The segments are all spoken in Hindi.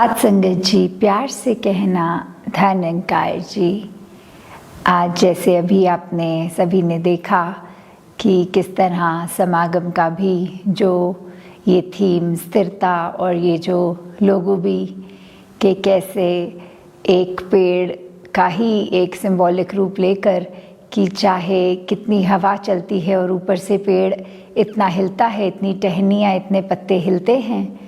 आज संगत जी, प्यार से कहना धनंकार जी। आज जैसे अभी आपने सभी ने देखा कि किस तरह समागम का भी जो ये थीम स्थिरता और ये जो लोगो भी कि कैसे एक पेड़ का ही एक सिंबॉलिक रूप लेकर कि चाहे कितनी हवा चलती है और ऊपर से पेड़ इतना हिलता है, इतनी टहनियाँ, इतने पत्ते हिलते हैं,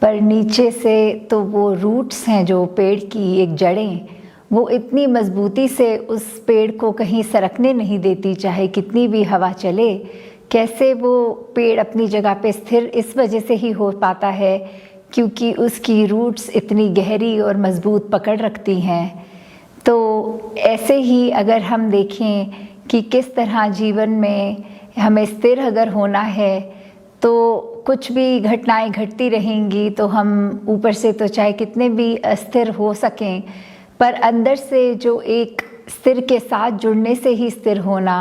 पर नीचे से तो वो रूट्स हैं जो पेड़ की एक जड़ें, वो इतनी मजबूती से उस पेड़ को कहीं सरकने नहीं देती, चाहे कितनी भी हवा चले। कैसे वो पेड़ अपनी जगह पे स्थिर इस वजह से ही हो पाता है क्योंकि उसकी रूट्स इतनी गहरी और मजबूत पकड़ रखती हैं। तो ऐसे ही अगर हम देखें कि किस तरह जीवन में हमें स्थिर अगर होना है तो कुछ भी घटनाएं घटती रहेंगी तो हम ऊपर से तो चाहे कितने भी अस्थिर हो सकें, पर अंदर से जो एक स्थिर के साथ जुड़ने से ही स्थिर होना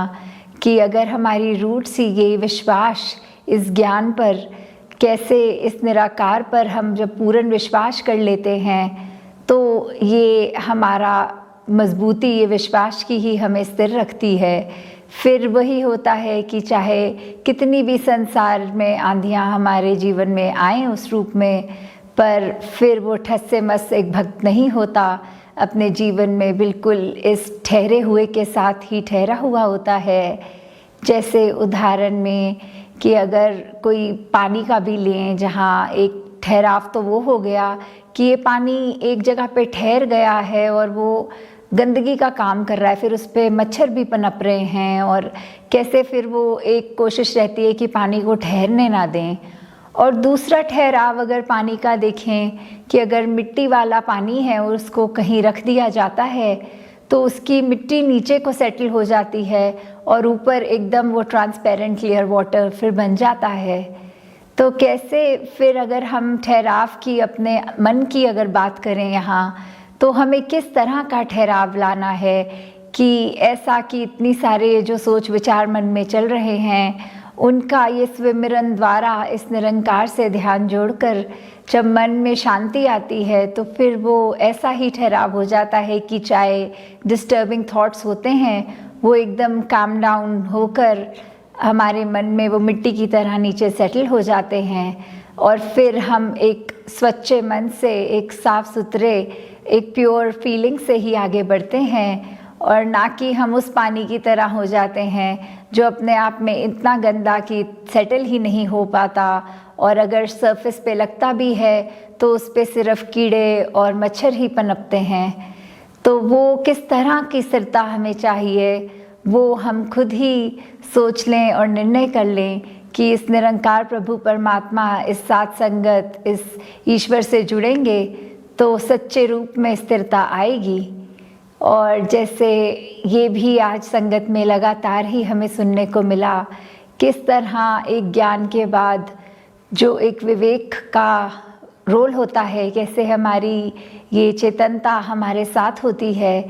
कि अगर हमारी रूट्स ही ये विश्वास इस ज्ञान पर, कैसे इस निराकार पर हम जब पूर्ण विश्वास कर लेते हैं तो ये हमारा मजबूती, ये विश्वास की ही हमें स्थिर रखती है। फिर वही होता है कि चाहे कितनी भी संसार में आंधियाँ हमारे जीवन में आएँ उस रूप में, पर फिर वो ठस से मस एक भक्त नहीं होता, अपने जीवन में बिल्कुल इस ठहरे हुए के साथ ही ठहरा हुआ होता है। जैसे उदाहरण में कि अगर कोई पानी का भी लें, जहाँ एक ठहराव तो वो हो गया कि ये पानी एक जगह पे ठहर गया है और वो गंदगी का काम कर रहा है, फिर उस पर मच्छर भी पनप रहे हैं, और कैसे फिर वो एक कोशिश रहती है कि पानी को ठहरने ना दें। और दूसरा ठहराव अगर पानी का देखें कि अगर मिट्टी वाला पानी है और उसको कहीं रख दिया जाता है तो उसकी मिट्टी नीचे को सेटल हो जाती है और ऊपर एकदम वो ट्रांसपेरेंट क्लियर वाटर फिर बन जाता है। तो कैसे फिर अगर हम ठहराव की, अपने मन की अगर बात करें यहाँ, तो हमें किस तरह का ठहराव लाना है कि ऐसा कि इतनी सारे जो सोच विचार मन में चल रहे हैं उनका ये स्विमिरन द्वारा इस निरंकार से ध्यान जोड़कर जब मन में शांति आती है तो फिर वो ऐसा ही ठहराव हो जाता है कि चाहे डिस्टर्बिंग थॉट्स होते हैं वो एकदम काम डाउन होकर हमारे मन में वो मिट्टी की तरह नीचे सेटल हो जाते हैं, और फिर हम एक स्वच्छ मन से, एक साफ सुथरे, एक प्योर फीलिंग से ही आगे बढ़ते हैं, और ना कि हम उस पानी की तरह हो जाते हैं जो अपने आप में इतना गंदा कि सेटल ही नहीं हो पाता, और अगर सरफेस पे लगता भी है तो उस पे सिर्फ कीड़े और मच्छर ही पनपते हैं। तो वो किस तरह की स्थिरता हमें चाहिए वो हम खुद ही सोच लें और निर्णय कर लें कि इस निरंकार प्रभु परमात्मा, इस साथ संगत, इस ईश्वर से जुड़ेंगे तो सच्चे रूप में स्थिरता आएगी। और जैसे ये भी आज संगत में लगातार ही हमें सुनने को मिला, किस तरह एक ज्ञान के बाद जो एक विवेक का रोल होता है, कैसे हमारी ये चेतनता हमारे साथ होती है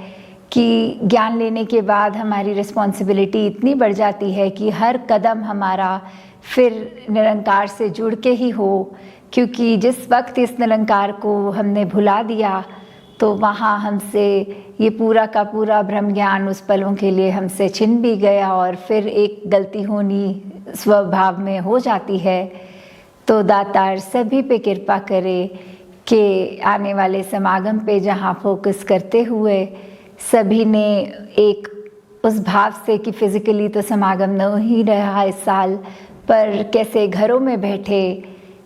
कि ज्ञान लेने के बाद हमारी रिस्पॉन्सिबिलिटी इतनी बढ़ जाती है कि हर कदम हमारा फिर निरंकार से जुड़ के ही हो, क्योंकि जिस वक्त इस निरंकार को हमने भुला दिया तो वहाँ हमसे ये पूरा का पूरा ब्रह्म ज्ञान उस पलों के लिए हमसे छिन भी गया और फिर एक गलती होनी स्वभाव में हो जाती है। तो दातार सभी पे कृपा करे कि आने वाले समागम पे जहाँ फोकस करते हुए सभी ने एक उस भाव से कि फिज़िकली तो समागम न ही रहा इस साल, पर कैसे घरों में बैठे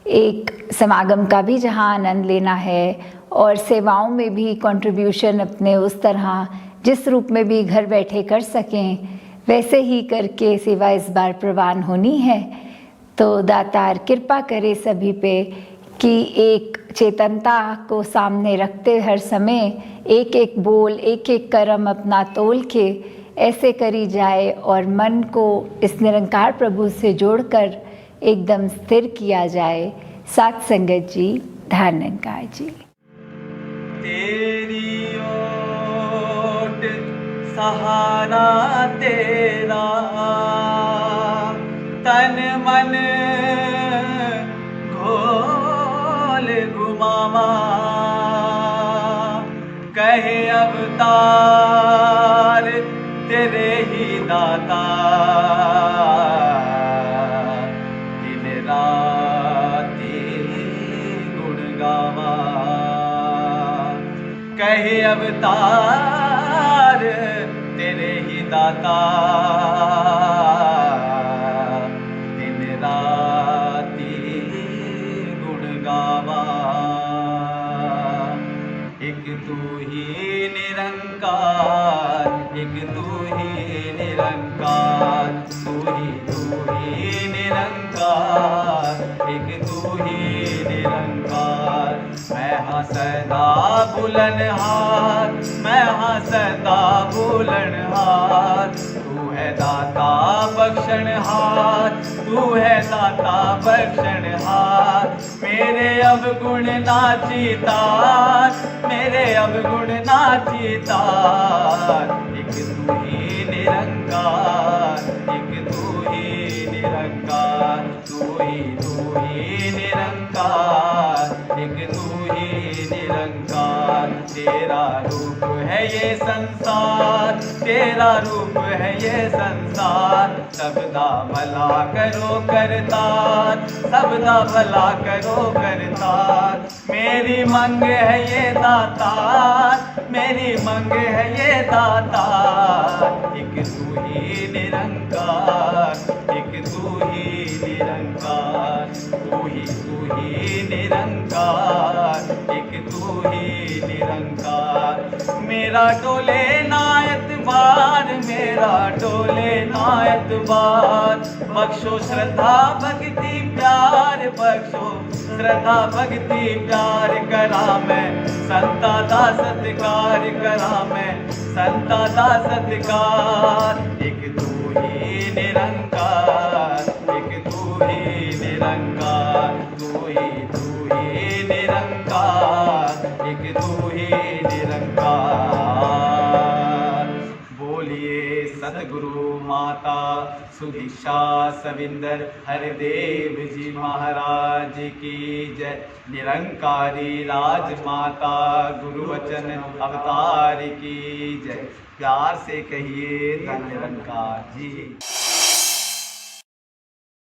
एक समागम का भी जहाँ आनंद लेना है और सेवाओं में भी कंट्रीब्यूशन अपने उस तरह जिस रूप में भी घर बैठे कर सकें, वैसे ही करके सेवा इस बार प्रवान होनी है। तो दातार कृपा करे सभी पे कि एक चेतनता को सामने रखते हर समय एक एक बोल, एक एक कर्म अपना तोल के ऐसे करी जाए और मन को इस निरंकार प्रभु से जोड़कर एकदम स्थिर किया जाए। साथ संगत जी, धन्यकार जी। तेरी ओट सहारा तेरा, तन मन घोल घुमावा, कहे अवतार तेरे ही दाता, दिन राति गुण गावा, कहे अवतार तेरे ही दाता, दिन राति गुण गावा। एक तू ही निरंकार, एक तू ही निरंकार, तू ही निरंकार, एक तू ही निरंकार। मैं हाँ सदा बुलनहार, मैं हाँ सदा बुलनहार, तू है दाता बख्शनहार, तू है दाता बख्शनहार। मेरे अवगुण नाचीतार, मेरे अवगुण नाचीतार, एक तू ही निरंकार, एक तू ही निरंकार, तू ही निरंकार, एक तू ही निरंकार। तेरा रूप है ये संसार, तेरा रूप है ये संसार, सबदा भला करो करतार, सबदा भला करो करतार। मेरी मंग है ये दातार, मेरी मंग है ये दातार, एक तू ही निरंकार, एक तू ही निरंकार, तू ही निरंकार, एक तू ही निरंकार। मेरा डोले ना एतबार, मेरा डोले ना एतबार, बख्शो श्रद्धा भक्ति प्यार, बख्शो श्रद्धा भक्ति प्यार। करा मैं संता दा सत्कार, करा मैं संता दा सत्कार, एक तू ही निरंकार, एक तू ही निरंकार, तू ही निरंकार, एक तू ही निरंकार। बोलिए सतगुरु माता सुदीक्षा सविंदर हरदेव जी महाराज की जय। निरंकारी राजमाता गुरु वचन अवतार की जय। प्यार से कहिए धन निरंकार जी।